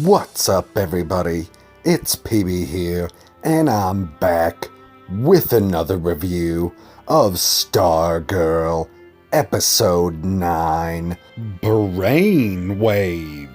What's up, everybody? It's PB here, and I'm back with another review of Stargirl, Episode 9, Brainwave.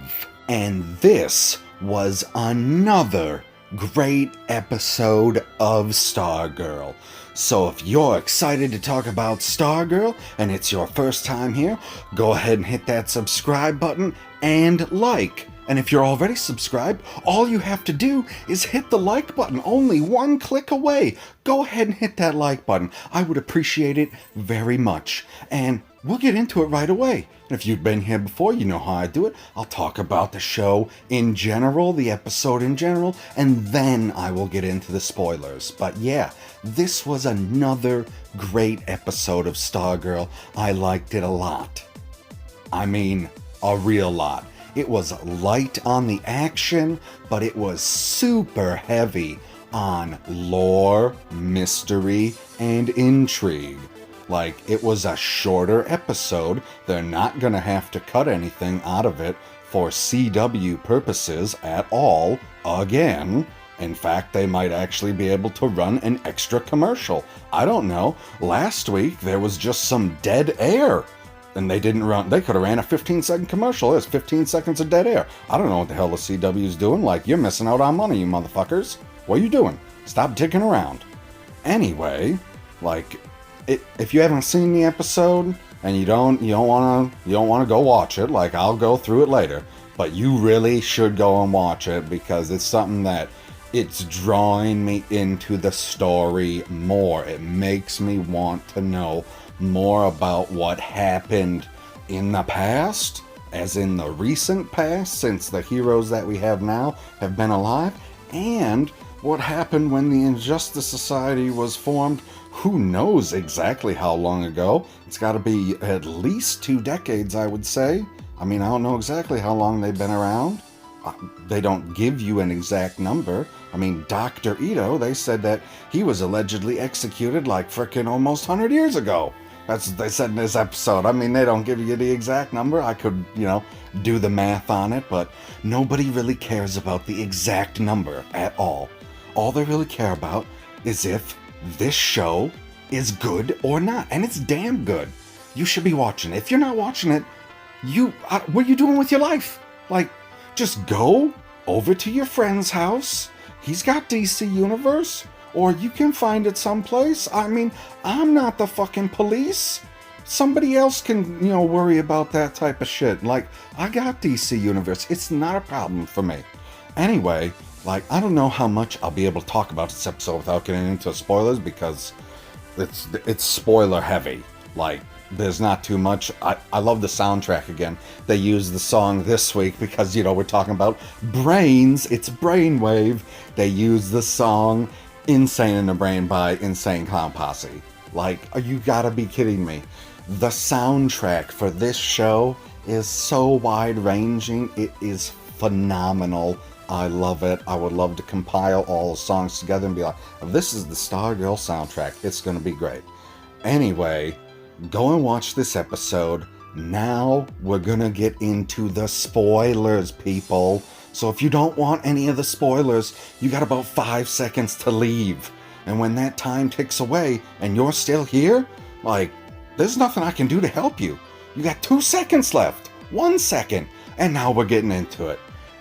And this was another great episode of Stargirl. So if you're excited to talk about Stargirl, and it's your first time here, go ahead and hit that subscribe button and like. And if you're already subscribed, all you have to do is hit the like button, only one click away. Go ahead and hit that like button. I would appreciate it very much. And we'll get into it right away. And if you've been here before, you know how I do it. I'll talk about the show in general, the episode in general, and then I will get into the spoilers. But yeah, this was another great episode of Stargirl. I liked it a lot. I mean, a real lot. It was light on the action, but it was super heavy on lore, mystery, and intrigue. Like, it was a shorter episode. They're not gonna have to cut anything out of it for CW purposes at all, again. In fact, they might actually be able to run an extra commercial. I don't know. Last week, there was just some dead air. And they didn't run, they could have ran a 15-second commercial. There's 15 seconds of dead air. I don't know what the hell the CW's doing. Like, you're missing out on money, you motherfuckers. What are you doing? Stop dicking around. Anyway, like, if you haven't seen the episode and you don't want to go watch it, like, I'll go through it later. But you really should go and watch it because it's something that it's drawing me into the story more. It makes me want to know more about what happened in the past, as in the recent past, since the heroes that we have now have been alive, and what happened when the Injustice Society was formed. Who knows exactly how long ago? It's got to be at least 2 decades, I would say. I mean, I don't know exactly how long they've been around. They don't give you an exact number. I mean, Dr. Ito, they said that he was allegedly executed like frickin' almost 100 years ago. That's what they said in this episode. I mean, they don't give you the exact number. I could, do the math on it, but nobody really cares about the exact number at all. All they really care about is if this show is good or not. And it's damn good. You should be watching it. If you're not watching it, what are you doing with your life? Like, just go over to your friend's house. He's got DC Universe. Or you can find it someplace. I mean, I'm not the fucking police. Somebody else can, worry about that type of shit. Like, I got DC Universe. It's not a problem for me. Anyway, like, I don't know how much I'll be able to talk about this episode without getting into spoilers because it's spoiler heavy. Like, there's not too much. I love the soundtrack again. They used the song this week because, we're talking about brains. It's Brainwave. They used the song Insane in the Brain by Insane Clown Posse. Like, you gotta be kidding me. The soundtrack for this show is so wide-ranging. It is phenomenal. I love it. I would love to compile all the songs together and be like, if this is the Stargirl soundtrack, it's gonna be great. Anyway, go and watch this episode. Now we're gonna get into the spoilers, people. So if you don't want any of the spoilers, you got about 5 seconds to leave. And when that time ticks away and you're still here, like, there's nothing I can do to help you. You got 2 seconds left. 1 second. And now we're getting into it.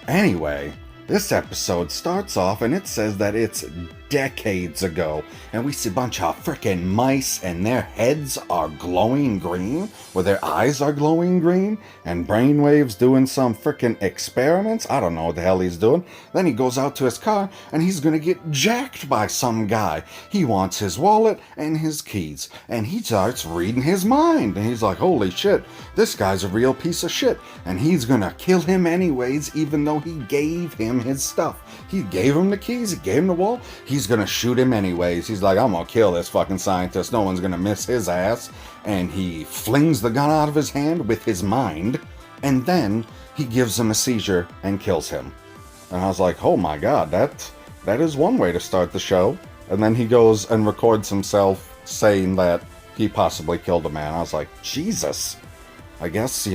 Anyway, this episode starts off and it says that it's decades ago. And we see a bunch of frickin' mice and their heads are glowing green, or their eyes are glowing green, and Brainwave's doing some frickin' experiments. I don't know what the hell he's doing. Then he goes out to his car and he's gonna get jacked by some guy. He wants his wallet and his keys, and he starts reading his mind. And he's like, holy shit, this guy's a real piece of shit. And he's gonna kill him anyways, even though he gave him his stuff. He gave him the keys, he gave him the wall, he's gonna shoot him anyways. He's like, I'm gonna kill this fucking scientist, no one's gonna miss his ass. And he flings the gun out of his hand with his mind, and then he gives him a seizure and kills him. And I was like, oh my god, that is one way to start the show. And then he goes and records himself saying that he possibly killed a man. I was like, Jesus, I guess,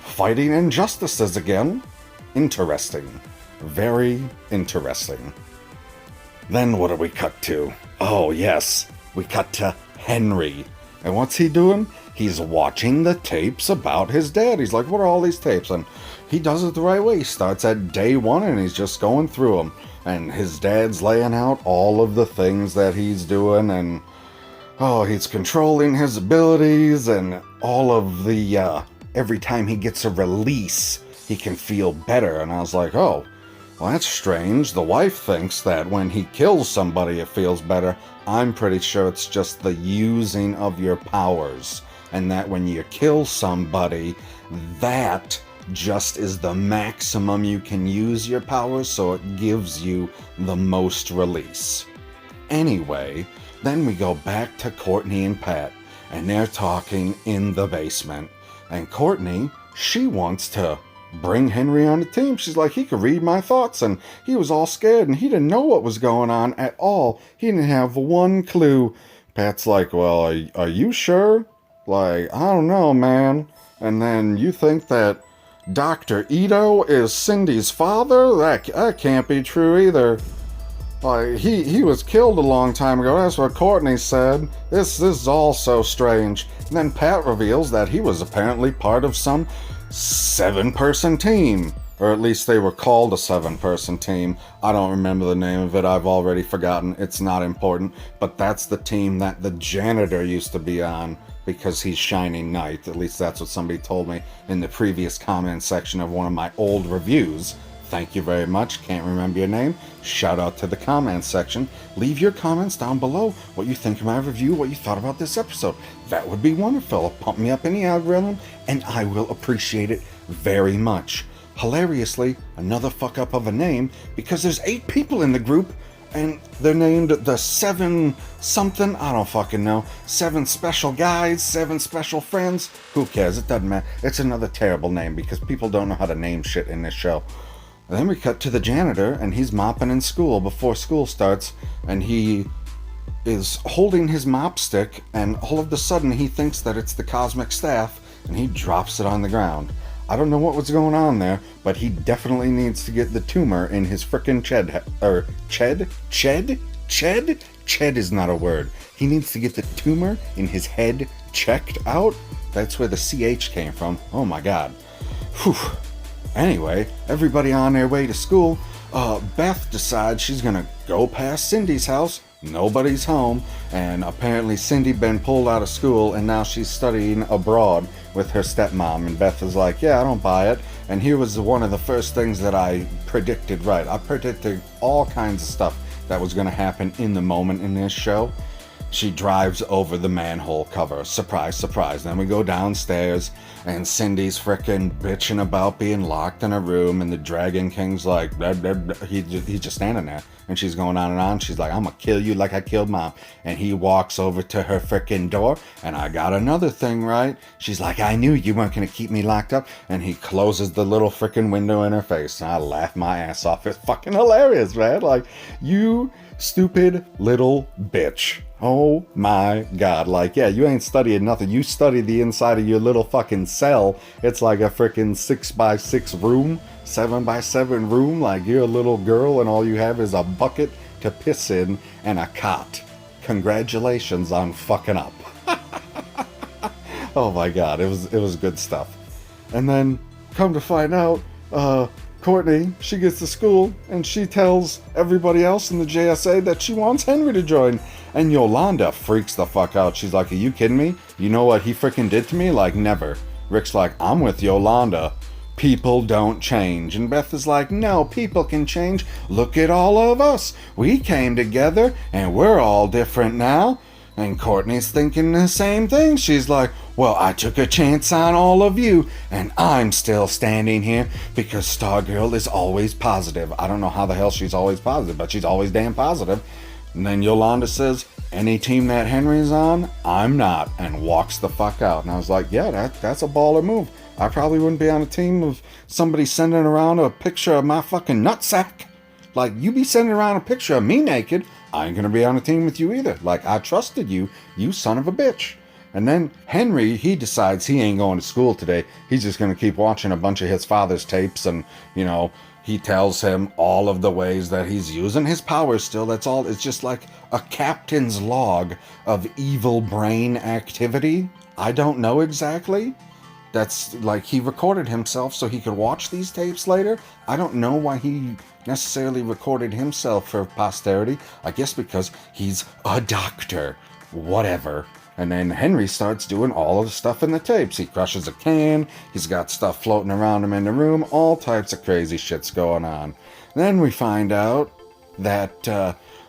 fighting injustices again. Interesting. Very interesting. Then what do we cut to? Oh yes, we cut to Henry. And what's he doing? He's watching the tapes about his dad. He's like, what are all these tapes? And he does it the right way. He starts at day one and he's just going through them. And his dad's laying out all of the things that he's doing. And, he's controlling his abilities. And all of the, every time he gets a release, he can feel better. And I was like, oh, well, that's strange. The wife thinks that when he kills somebody, it feels better. I'm pretty sure it's just the using of your powers. And that when you kill somebody, that just is the maximum you can use your powers, so it gives you the most release. Anyway, then we go back to Courtney and Pat, and they're talking in the basement. And Courtney, she wants to bring Henry on the team. She's like, he could read my thoughts, and he was all scared, and he didn't know what was going on at all. He didn't have one clue. Pat's like, well, are you sure? Like, I don't know, man. And then you think that Dr. Ito is Cindy's father? That can't be true either. Like, he was killed a long time ago. That's what Courtney said. This is all so strange. And then Pat reveals that he was apparently part of some 7-person team. Or at least they were called a 7-person team. I don't remember the name of it. I've already forgotten. It's not important. But that's the team that the janitor used to be on, because he's Shining Knight. At least that's what somebody told me in the previous comment section of one of my old reviews. Thank you very much. Can't remember your name. Shout out to the comment section. Leave your comments down below. What you think of my review, what you thought about this episode. That would be wonderful. It'll pump me up in the algorithm, and I will appreciate it very much. Hilariously, another fuck up of a name, because there's 8 people in the group, and they're named the 7 something, I don't fucking know. 7 special guys, 7 special friends. Who cares? It doesn't matter. It's another terrible name because people don't know how to name shit in this show. And then we cut to the janitor, and he's mopping in school before school starts, and he is holding his mop stick, and all of a sudden he thinks that it's the cosmic staff, and he drops it on the ground. I don't know what was going on there, but he definitely needs to get the tumor in his frickin' Ched is not a word. He needs to get the tumor in his head checked out. That's where the CH came from. Oh my god. Whew. Anyway, everybody on their way to school. Beth decides she's gonna go past Cindy's house. Nobody's home, and apparently Cindy been pulled out of school, and now she's studying abroad with her stepmom. And Beth is like, yeah, I don't buy it. And here was one of the first things that I predicted right. I predicted all kinds of stuff that was going to happen in the moment in this show. She drives over the manhole cover. Surprise, surprise. Then we go downstairs, and Cindy's frickin' bitching about being locked in a room, and the Dragon King's like, blah, blah, blah. He's just standing there. And she's going on and on. She's like, I'm gonna kill you like I killed Mom. And he walks over to her frickin' door, and I got another thing right. She's like, I knew you weren't gonna keep me locked up. And he closes the little frickin' window in her face. And I laugh my ass off. It's fucking hilarious, man. Like, you stupid little bitch. Oh my god. Like, yeah, you ain't studying nothing. You study the inside of your little fucking cell. It's like a freaking 6x6 room, 7x7 room. Like, you're a little girl and all you have is a bucket to piss in and a cot. Congratulations on fucking up. Oh my god, it was good stuff. And then, come to find out, Courtney, she gets to school, and she tells everybody else in the JSA that she wants Henry to join. And Yolanda freaks the fuck out. She's like, are you kidding me? You know what he freaking did to me? Like, never. Rick's like, I'm with Yolanda. People don't change. And Beth is like, no, people can change. Look at all of us. We came together, and we're all different now. And Courtney's thinking the same thing. She's like, well, I took a chance on all of you, and I'm still standing here because Stargirl is always positive. I don't know how the hell she's always positive, but she's always damn positive. And then Yolanda says, any team that Henry's on, I'm not, and walks the fuck out. And I was like, yeah, that's a baller move. I probably wouldn't be on a team of somebody sending around a picture of my fucking nutsack. Like, you be sending around a picture of me naked, I ain't gonna be on a team with you either. Like, I trusted you, you son of a bitch. And then Henry, he decides he ain't going to school today. He's just gonna keep watching a bunch of his father's tapes and, you know, he tells him all of the ways that he's using his powers still. That's all. It's just like a captain's log of evil brain activity. I don't know exactly. That's like he recorded himself so he could watch these tapes later. I don't know why he necessarily recorded himself for posterity. I guess because he's a doctor. Whatever. And then Henry starts doing all of the stuff in the tapes. He crushes a can. He's got stuff floating around him in the room. All types of crazy shit's going on. Then we find out that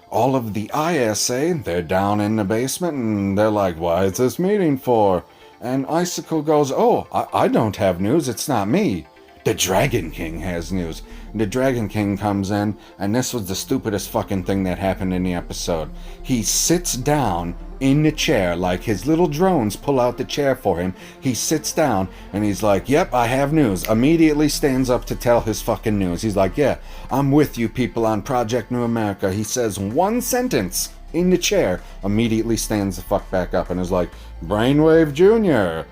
all of the ISA, they're down in the basement, and they're like, why is this meeting for? And Icicle goes, oh, I don't have news. It's not me. The Dragon King has news. The Dragon King comes in, and this was the stupidest fucking thing that happened in the episode. He sits down in the chair, like his little drones pull out the chair for him. He sits down, and he's like, yep, I have news. Immediately stands up to tell his fucking news. He's like, yeah, I'm with you people on Project New America. He says one sentence in the chair, immediately stands the fuck back up, and is like, Brainwave Jr.,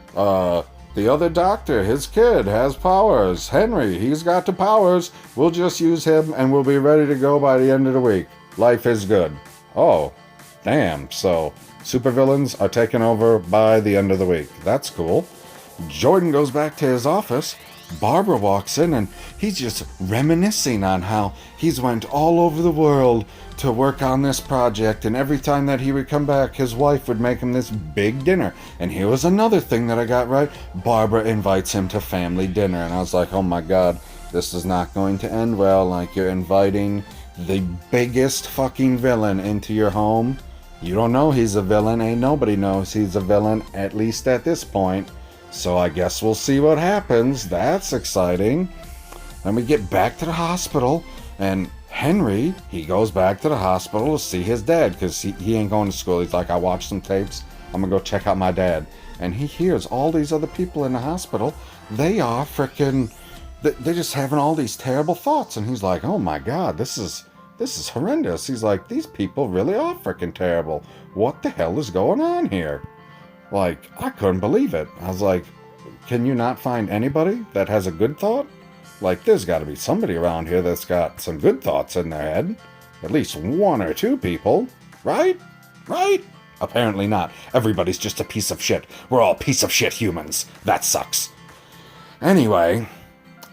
the other doctor, his kid, has powers. Henry, he's got the powers. We'll just use him, and we'll be ready to go by the end of the week. Life is good. Oh, damn. So, supervillains are taken over by the end of the week. That's cool. Jordan goes back to his office. Barbara walks in, and he's just reminiscing on how he's went all over the world to work on this project, and every time that he would come back, his wife would make him this big dinner. And here was another thing that I got right. Barbara invites him to family dinner, and I was like, oh my god, this is not going to end well. Like, you're inviting the biggest fucking villain into your home. You don't know he's a villain. Ain't nobody knows he's a villain, at least at this point. So I guess we'll see what happens. That's exciting. Then we get back to the hospital, and Henry, he goes back to the hospital to see his dad, because he ain't going to school. He's like, I watched some tapes. I'm going to go check out my dad. And he hears all these other people in the hospital. They are freaking... They're just having all these terrible thoughts. And he's like, oh my god, this is horrendous. He's like, these people really are freaking terrible. What the hell is going on here? Like, I couldn't believe it. I was like, can you not find anybody that has a good thought? Like, there's got to be somebody around here that's got some good thoughts in their head. At least one or two people. Right? Right? Apparently not. Everybody's just a piece of shit. We're all piece of shit humans. That sucks. Anyway,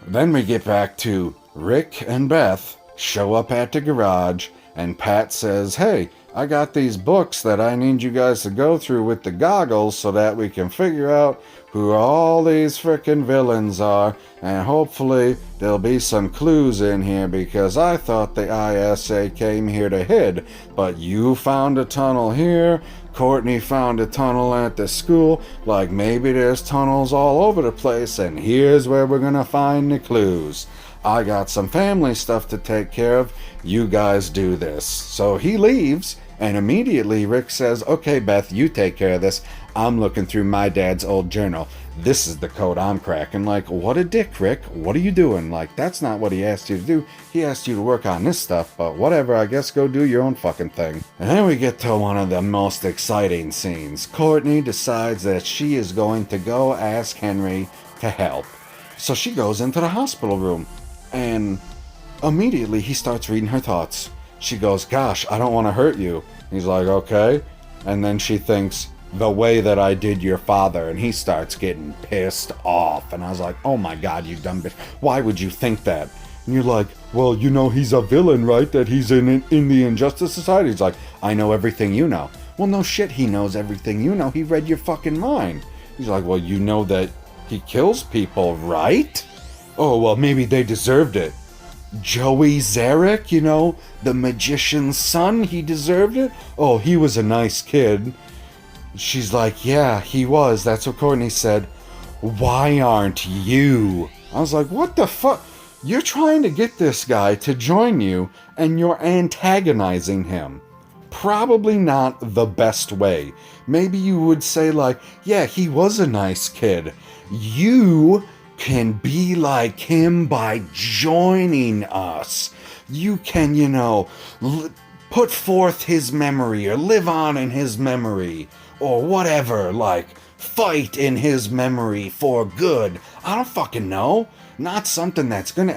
then we get back to Rick and Beth show up at the garage, and Pat says, hey, I got these books that I need you guys to go through with the goggles so that we can figure out who all these frickin' villains are, and hopefully there'll be some clues in here, because I thought the ISA came here to hid, but you found a tunnel here, Courtney found a tunnel at the school, like maybe there's tunnels all over the place, and here's where we're gonna find the clues. I got some family stuff to take care of, you guys do this. So he leaves, and immediately Rick says, okay, Beth, you take care of this. I'm looking through my dad's old journal. This is the code I'm cracking. Like, what a dick, Rick. What are you doing? Like, that's not what he asked you to do. He asked you to work on this stuff, but whatever, I guess go do your own fucking thing. And then we get to one of the most exciting scenes. Courtney decides that she is going to go ask Henry to help. So she goes into the hospital room, and immediately he starts reading her thoughts. She goes, gosh, I don't want to hurt you. He's like, okay. And then she thinks, the way that I did your father. And he starts getting pissed off. And I was like, oh my god, you dumb bitch. Why would you think that? And you're like, well, you know he's a villain, right? That he's in the Injustice Society. He's like, I know everything you know. Well, no shit, he knows everything you know. He read your fucking mind. He's like, well, you know that he kills people, right? Oh, well, maybe they deserved it. Joey Zarek, you know, the magician's son, he deserved it? Oh, he was a nice kid. She's like, yeah, he was. That's what Courtney said. Why aren't you? I was like, what the fuck? You're trying to get this guy to join you, and you're antagonizing him. Probably not the best way. Maybe you would say, like, yeah, he was a nice kid. You can be like him by joining us. You can, you know, put forth his memory, or live on in his memory, or whatever, like, fight in his memory for good. I don't fucking know. Not something that's gonna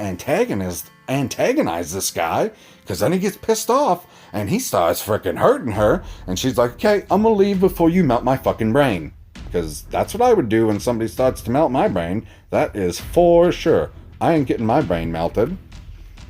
antagonize this guy, because then he gets pissed off and he starts freaking hurting her, and she's like, okay, I'm gonna leave before you melt my fucking brain. Because that's what I would do when somebody starts to melt my brain. That is for sure. I ain't getting my brain melted.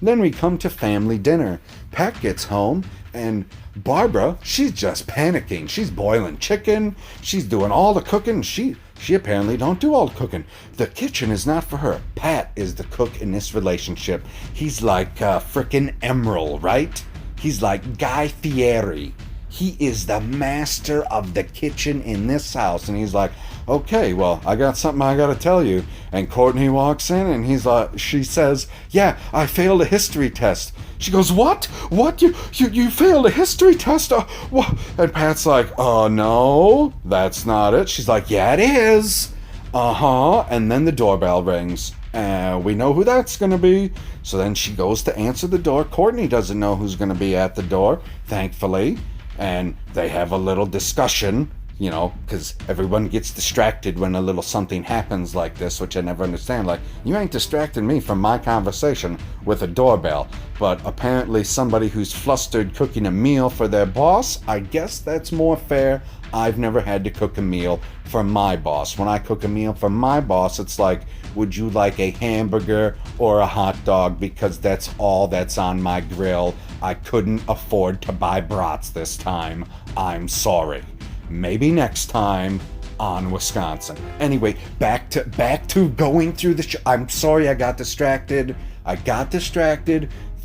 Then we come to family dinner. Pat gets home, and Barbara, she's just panicking. She's boiling chicken. She's doing all the cooking. She apparently don't do all the cooking. The kitchen is not for her. Pat is the cook in this relationship. He's like frickin' Emerald, right? He's like Guy Fieri. He is the master of the kitchen in this house. And he's like, okay, well, I got something I gotta tell you. And Courtney walks in, and she says, yeah, I failed a history test. She goes, what? What? You failed a history test? What? And Pat's like, oh, no, that's not it. She's like, yeah, it is. Uh-huh. And then the doorbell rings. We know who that's going to be. So then she goes to answer the door. Courtney doesn't know who's going to be at the door, thankfully. And they have a little discussion, you know, because everyone gets distracted when a little something happens like this, which I never understand. Like, you ain't distracting me from my conversation with a doorbell. But apparently somebody who's flustered cooking a meal for their boss, I guess that's more fair. I've never had to cook a meal for my boss. When I cook a meal for my boss, it's like, would you like a hamburger or a hot dog? Because that's all that's on my grill. I couldn't afford to buy brats this time. I'm sorry. Maybe next time on Wisconsin. Anyway, back to going through the show. I'm sorry I got distracted.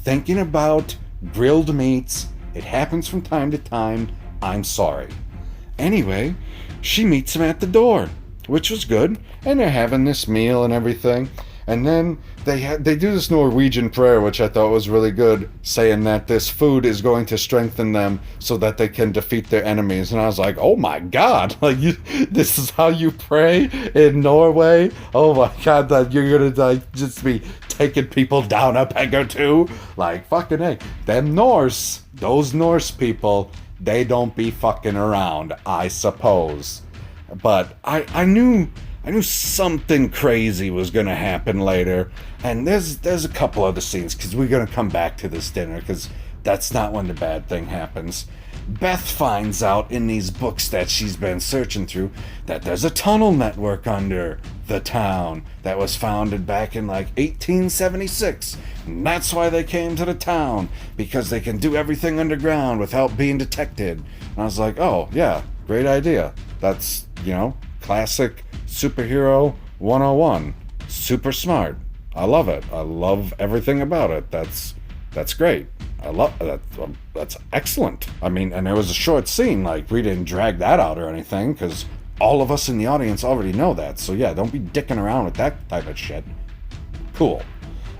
Thinking about grilled meats. It happens from time to time. I'm sorry. Anyway, she meets him at the door, which was good. And they're having this meal and everything. And then they do this Norwegian prayer, which I thought was really good, saying that this food is going to strengthen them so that they can defeat their enemies. And I was like, oh my God, like this is how you pray in Norway? Oh my God, that you're gonna like just be taking people down a peg or two? Like, fucking hey, those Norse people, they don't be fucking around, I suppose. But I knew something crazy was going to happen later, and there's a couple other scenes, because we're going to come back to this dinner, because that's not when the bad thing happens. Beth finds out in these books that she's been searching through that there's a tunnel network under the town that was founded back in like 1876, and that's why they came to the town, because they can do everything underground without being detected. And I was like, oh yeah, great idea. That's, classic superhero 101. Super smart. I love it. I love everything about it. That's great. I love that. That's excellent. I mean, and there was a short scene, like we didn't drag that out or anything, because all of us in the audience already know that. So yeah, don't be dicking around with that type of shit. Cool.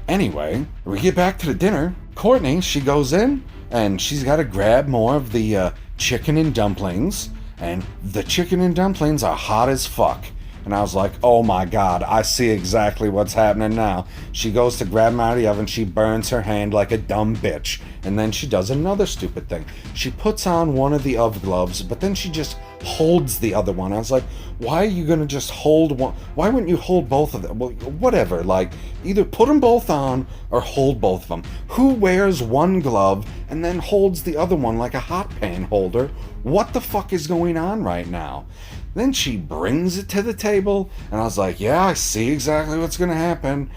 Anyway, we get back to the dinner. Courtney, she goes in and she's got to grab more of the chicken and dumplings. And the chicken and dumplings are hot as fuck. And I was like, oh my God, I see exactly what's happening now. She goes to grab them out of the oven, she burns her hand like a dumb bitch. And then she does another stupid thing. She puts on one of the oven gloves, but then she just holds the other one. I was like, why are you gonna just hold one? Why wouldn't you hold both of them? Well, whatever, like, either put them both on or hold both of them. Who wears one glove and then holds the other one like a hot pan holder? What the fuck is going on right now? Then she brings it to the table, and I was like, yeah, I see exactly what's gonna happen.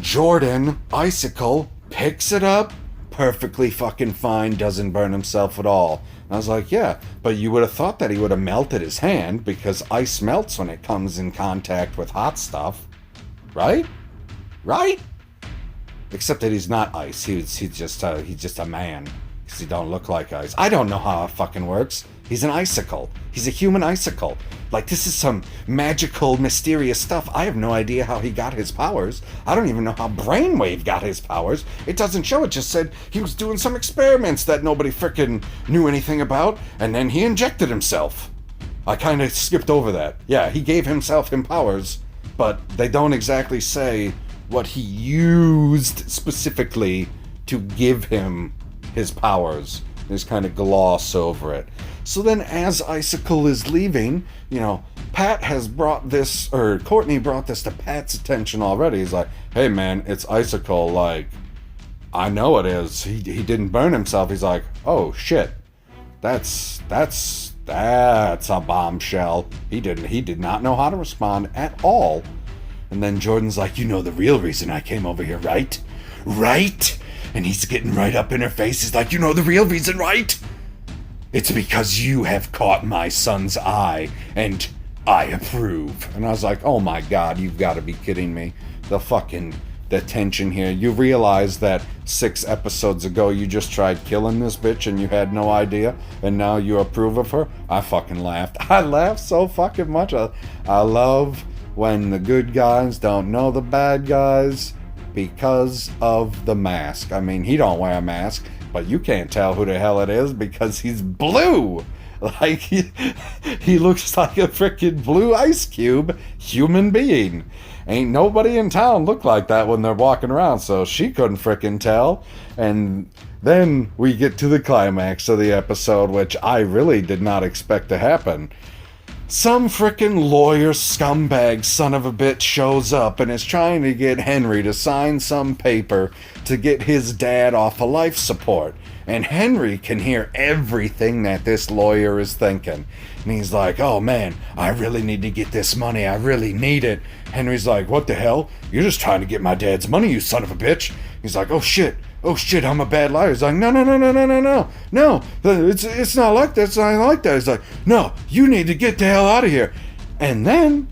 Jordan, Icicle, picks it up, perfectly fucking fine, doesn't burn himself at all. And I was like, yeah, but you would have thought that he would have melted his hand, because ice melts when it comes in contact with hot stuff. Right? Right? Except that he's not ice, he's just a man. Because he don't look like ice. I don't know how it fucking works. He's an icicle. He's a human icicle. Like, this is some magical, mysterious stuff. I have no idea how he got his powers. I don't even know how Brainwave got his powers. It doesn't show. It just said he was doing some experiments that nobody frickin' knew anything about, and then he injected himself. I kind of skipped over that. Yeah, he gave himself powers, but they don't exactly say what he used specifically to give him his powers. They just kind of gloss over it. So then as Icicle is leaving, Pat has brought this, or Courtney brought this to Pat's attention already. He's like, hey man, it's Icicle, like, I know it is. He didn't burn himself. He's like, oh shit, that's a bombshell. He did not know how to respond at all. And then Jordan's like, you know the real reason I came over here, right? Right? And he's getting right up in her face. He's like, you know the real reason, right? It's because you have caught my son's eye, and I approve. And I was like, oh my god, you've got to be kidding me. The tension here. You realize that 6 episodes ago you just tried killing this bitch and you had no idea, and now you approve of her? I fucking laughed. I laughed so fucking much. I love when the good guys don't know the bad guys because of the mask. I mean, he don't wear a mask, but you can't tell who the hell it is because he's blue. Like, he looks like a freaking blue ice cube human being. Ain't nobody in town look like that when they're walking around, so she couldn't frickin' tell. And then we get to the climax of the episode, which I really did not expect to happen. Some frickin' lawyer scumbag son of a bitch shows up and is trying to get Henry to sign some paper to get his dad off of life support. And Henry can hear everything that this lawyer is thinking. And he's like, oh man, I really need to get this money. I really need it. Henry's like, what the hell? You're just trying to get my dad's money, you son of a bitch. He's like, oh shit, I'm a bad liar. He's like, no, it's not like that, it's not like that. He's like, no, you need to get the hell out of here. And then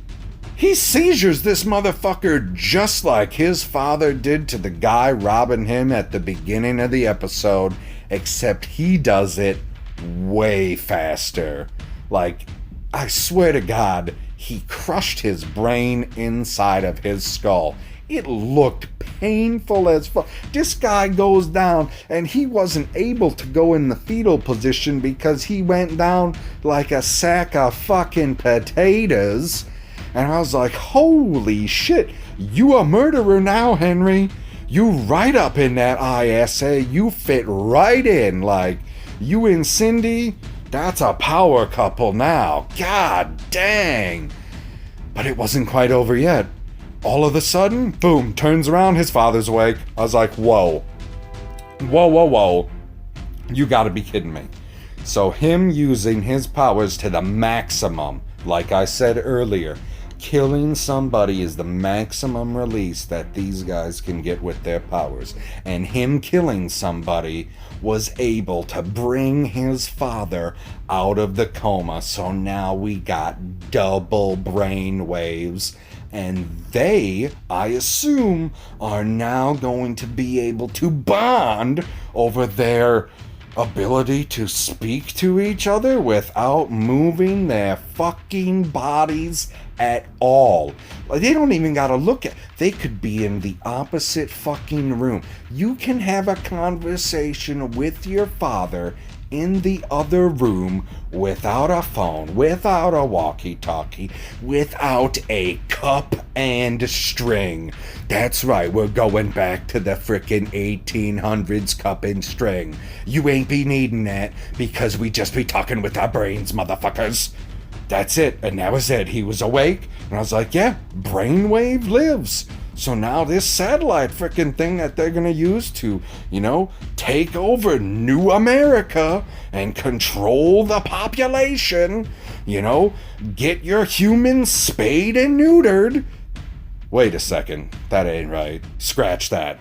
he seizures this motherfucker just like his father did to the guy robbing him at the beginning of the episode, except he does it way faster. Like, I swear to God, he crushed his brain inside of his skull. It looked painful as fuck. This guy goes down, and he wasn't able to go in the fetal position because he went down like a sack of fucking potatoes. And I was like, holy shit, you a murderer now, Henry. You right up in that ISA. You fit right in. Like, you and Cindy, that's a power couple now. God dang. But it wasn't quite over yet. All of a sudden, boom, turns around, his father's awake. I was like, whoa. You gotta be kidding me. So him using his powers to the maximum, like I said earlier, killing somebody is the maximum release that these guys can get with their powers. And him killing somebody was able to bring his father out of the coma. So now we got double brain waves. And they, I assume, are now going to be able to bond over their ability to speak to each other without moving their fucking bodies at all. They don't even gotta look at. They could be in the opposite fucking room. You can have a conversation with your father in the other room without a phone, without a walkie-talkie, without a cup and string. That's right, we're going back to the frickin' 1800s cup and string. You ain't be needing that because we just be talking with our brains, motherfuckers. That's it, and that was it. He was awake, and I was like, yeah, Brainwave lives. So now this satellite frickin' thing that they're gonna use to, take over New America and control the population, get your humans spayed and neutered. Wait a second, that ain't right. Scratch that.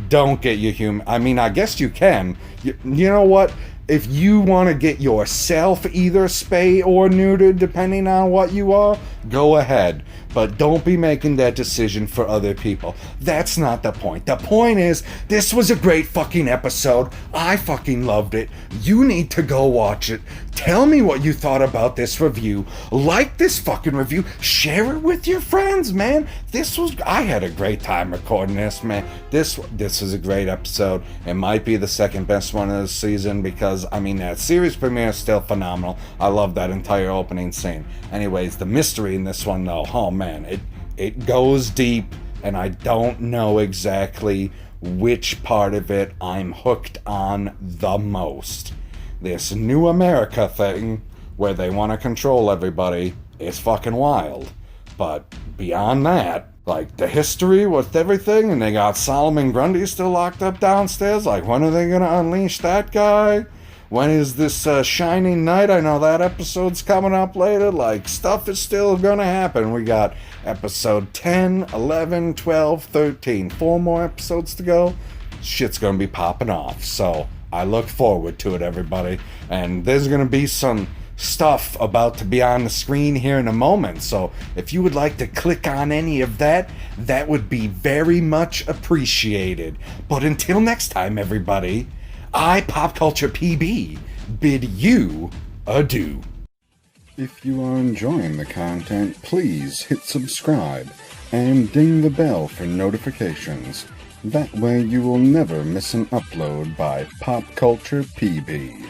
Don't get your human. I mean, I guess you can. You know what? If you want to get yourself either spay or neutered, depending on what you are, go ahead. But don't be making that decision for other people. That's not the point. The point is, this was a great fucking episode. I fucking loved it. You need to go watch it. Tell me what you thought about this review. Like this fucking review. Share it with your friends, man. I had a great time recording this, man. This was a great episode. It might be the second best one of the season because, that series premiere is still phenomenal. I love that entire opening scene. Anyways, the mystery in this one, though, oh man, it goes deep, and I don't know exactly which part of it I'm hooked on the most. This New America thing, where they want to control everybody, is fucking wild. But beyond that, like the history with everything, and they got Solomon Grundy still locked up downstairs. Like, when are they gonna unleash that guy? When is this Shining Knight? I know that episode's coming up later. Like, stuff is still gonna happen. We got episode 10, 11, 12, 13. 4 more episodes to go. Shit's gonna be popping off. So, I look forward to it, everybody. And there's gonna be some stuff about to be on the screen here in a moment. So, if you would like to click on any of that, that would be very much appreciated. But until next time, everybody, I, Pop Culture PB, bid you adieu. If you are enjoying the content, please hit subscribe and ding the bell for notifications. That way you will never miss an upload by Pop Culture PB.